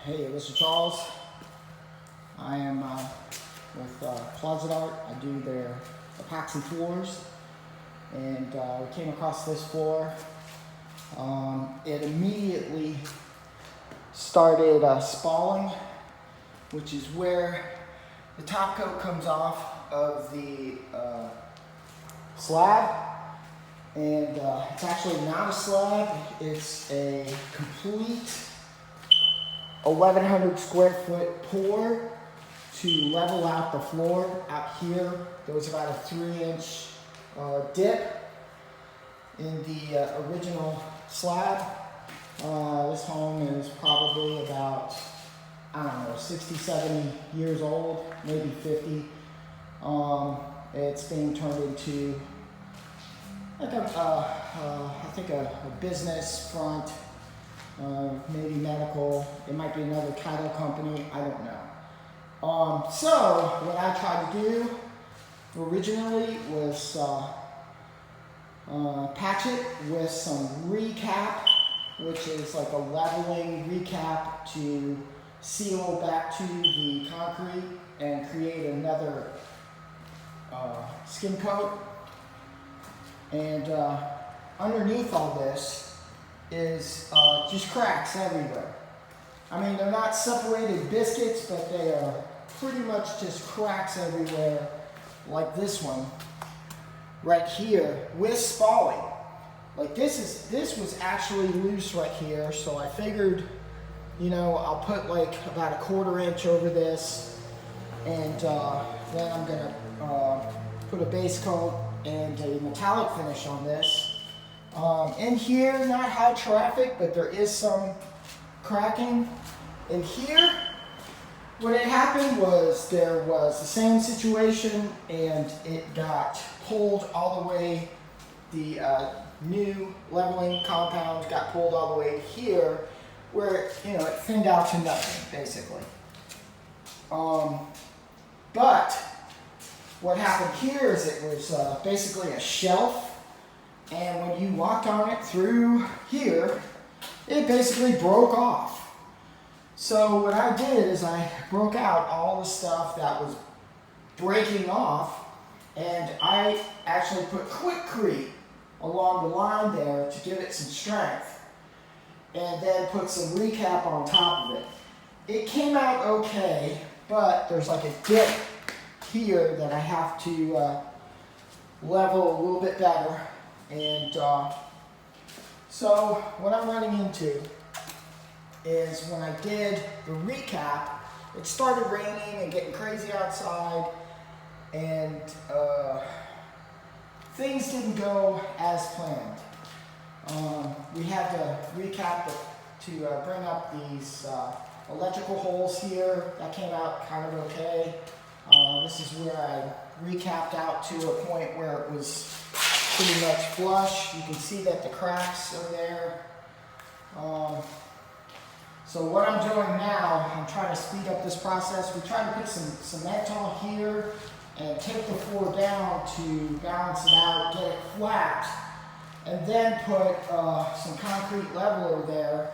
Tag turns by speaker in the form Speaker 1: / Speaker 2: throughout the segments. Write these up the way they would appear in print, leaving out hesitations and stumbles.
Speaker 1: Hey, this is Charles. I am with Closet Art. I do their epoxy floors, and we came across this floor. It immediately started spalling, which is where the top coat comes off of the slab, and it's actually not a slab. It's a complete 1,100 square foot pour to level out the floor. Out here, there was about a 3-inch dip in the original slab. This home is probably about, I don't know, 60, 70 years old, maybe 50. It's being turned into like I think a business front. Maybe medical, it might be another title company, I don't know. So what I tried to do originally was patch it with some recap, which is like a leveling recap to seal back to the concrete and create another skin coat. And underneath all this is just cracks everywhere. I mean, they're not separated biscuits, but they are pretty much just cracks everywhere, like this one right here with spalling. Like this was actually loose right here, so I figured, you know, I'll put like about 1/4 inch over this, and then I'm gonna put a base coat and a metallic finish on this. In here, not high traffic, but there is some cracking. In here, what had happened was there was the same situation, and it got pulled all the way. The new leveling compound got pulled all the way here, where it thinned out to nothing, basically. But what happened here is it was basically a shelf. And when you walked on it through here, it basically broke off. So what I did is I broke out all the stuff that was breaking off, and I actually put Quickcrete along the line there to give it some strength, and then put some recap on top of it. It came out okay, but there's like a dip here that I have to level a little bit better. And so what I'm running into is when I did the recap, it started raining and getting crazy outside, and things didn't go as planned. We had to recap to bring up these electrical holes here. That came out kind of okay. This is where I recapped out to a point where it was pretty much flush. You can see that the cracks are there. So what I'm doing now, I'm trying to speed up this process. We try to put some cement on here and take the floor down to balance it out, get it flat, and then put some concrete leveler there,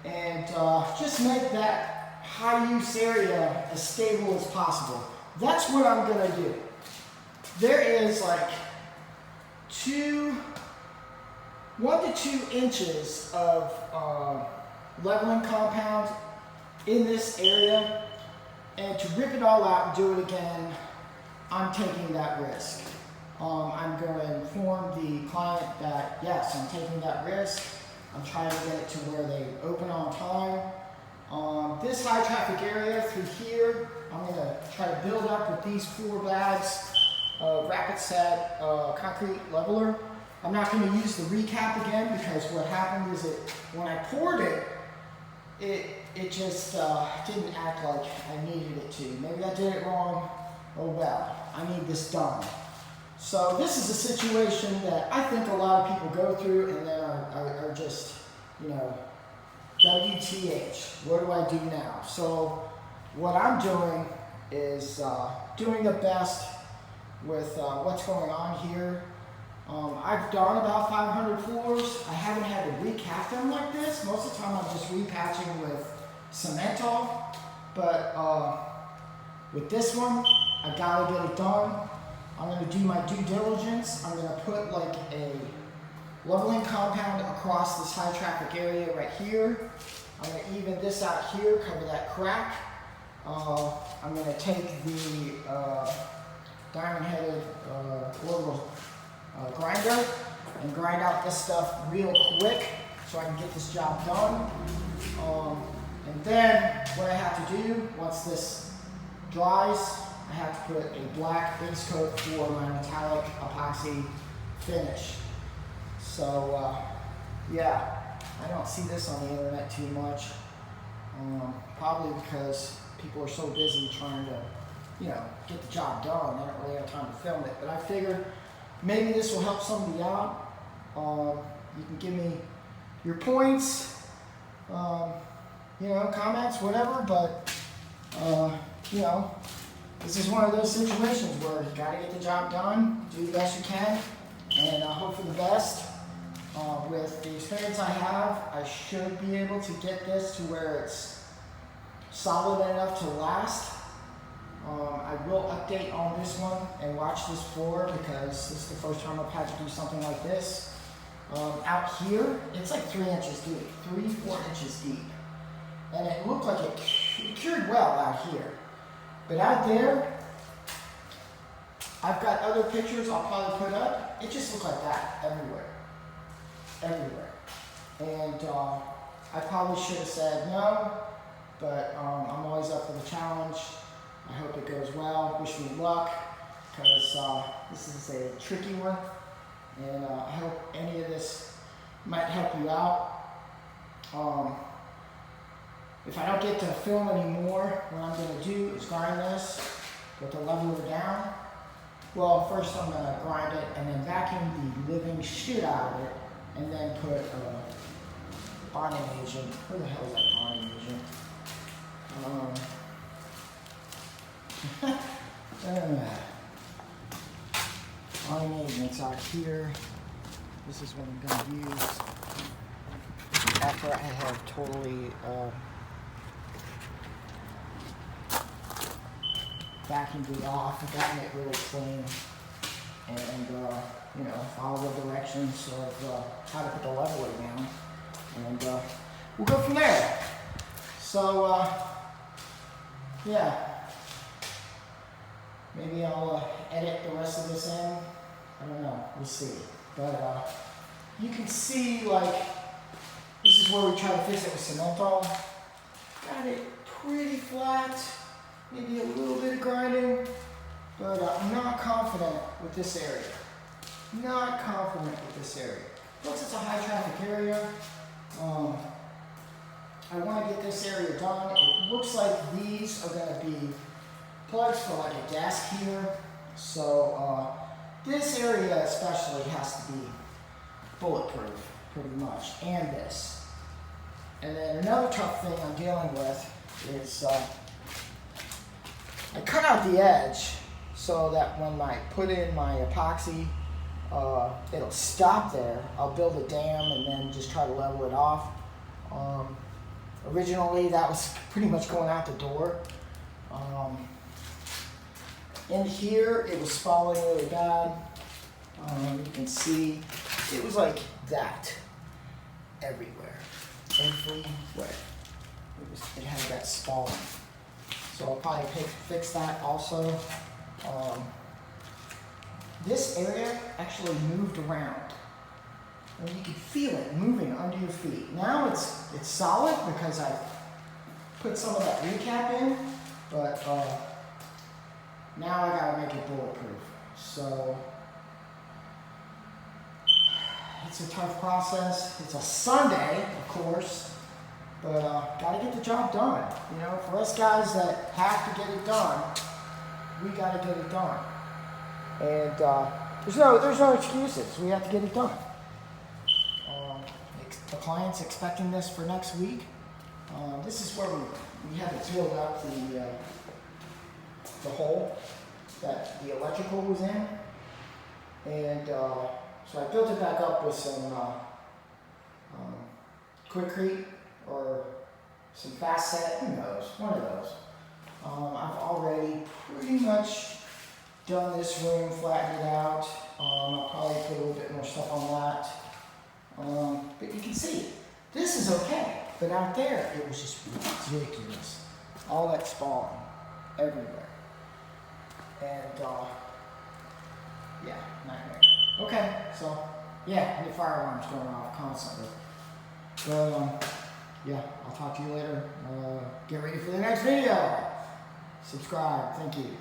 Speaker 1: and just make that high use area as stable as possible. That's what I'm gonna do. There is like 1 to 2 inches of leveling compound in this area, and to rip it all out and do it again, I'm taking that risk. I'm going to inform the client that yes, I'm taking that risk. I'm trying to get it to where they open on time. This high traffic area through here, I'm going to try to build up with these 4 bags rapid set concrete leveler. I'm not going to use the recap again, because what happened is when I poured it, it just didn't act like I needed it to. Maybe I did it wrong. Oh well, I need this done. So this is a situation that I think a lot of people go through, and then are just, WTH, what do I do now? So what I'm doing is doing the best with what's going on here. I've done about 500 floors. I haven't had to recap them like this. Most of the time I'm just repatching with Cemental, but with this one, I gotta get it done. I'm gonna do my due diligence. I'm gonna put like a leveling compound across this high traffic area right here. I'm gonna even this out here, cover that crack. I'm gonna take the diamond-headed orbital grinder and grind out this stuff real quick so I can get this job done. And then what I have to do, once this dries, I have to put a black base coat for my metallic epoxy finish. So yeah, I don't see this on the internet too much, probably because people are so busy trying to, you know, get the job done. They don't really have time to film it. But I figured maybe this will help somebody out. You can give me your points, you know, comments, whatever. But you know, this is one of those situations where you got to get the job done, do the best you can, and hope for the best. With the experience I have, I should be able to get this to where it's solid enough to last. I will update on this one and watch this floor because this is the first time I've had to do something like this. Out here, it's like 3 inches deep, 3-4 inches deep. And it looked like it cured well out here. But out there, I've got other pictures I'll probably put up. It just looked like that everywhere. Everywhere. And I probably should have said no, but I'm always up for the challenge. I hope it goes well. Wish me luck, because this is a tricky one, and I hope any of this might help you out. If I don't get to film anymore, what I'm going to do is grind this with the leveler down. Well, first I'm going to grind it and then vacuum the living shit out of it, and then put bonding agent. Where the hell is that bonding agent? Bonding agent's out here. This is what I'm going to use after I have totally vacuumed it off and gotten it really clean, and you know, follow the directions of how to put the leveler down, and we'll go from there. So yeah, maybe I'll edit the rest of this in. I don't know, we'll see. But you can see, like, this is where we try to fix it with Cemental. Got it pretty flat, maybe a little bit of grinding, but I'm not confident with this area. Not confident with this area. Plus it's a high traffic area. I want to get this area done. It looks like these are going to be plugs for like a desk here. So this area especially has to be bulletproof, pretty much, and this. And then another tough thing I'm dealing with is I cut out the edge so that when I put in my epoxy, it'll stop there. I'll build a dam and then just try to level it off. Originally that was pretty much going out the door. In here it was spalling really bad. You can see it was like that everywhere. Everywhere. It had that spalling. So I'll probably fix that also. This area actually moved around, and you can feel it moving under your feet. Now it's solid because I put some of that recap in, but now I gotta make it bulletproof. So it's a tough process. It's a Sunday, of course, but gotta get the job done. You know, for us guys that have to get it done, we gotta get it done. And there's no excuses. We have to get it done. The client's expecting this for next week. This is where we had to drill out the hole that the electrical was in, and so I built it back up with some Quikrete or some fast set, who knows, one of those. I've already pretty much done this room, flattened it out. I'll probably put a little bit more stuff on that. But you can see, this is okay. But out there, it was just ridiculous. All that spalling everywhere. And, yeah, nightmare. Okay, so, yeah, and the fire alarm's going off constantly. But, yeah, I'll talk to you later. Get ready for the next video. Subscribe. Thank you.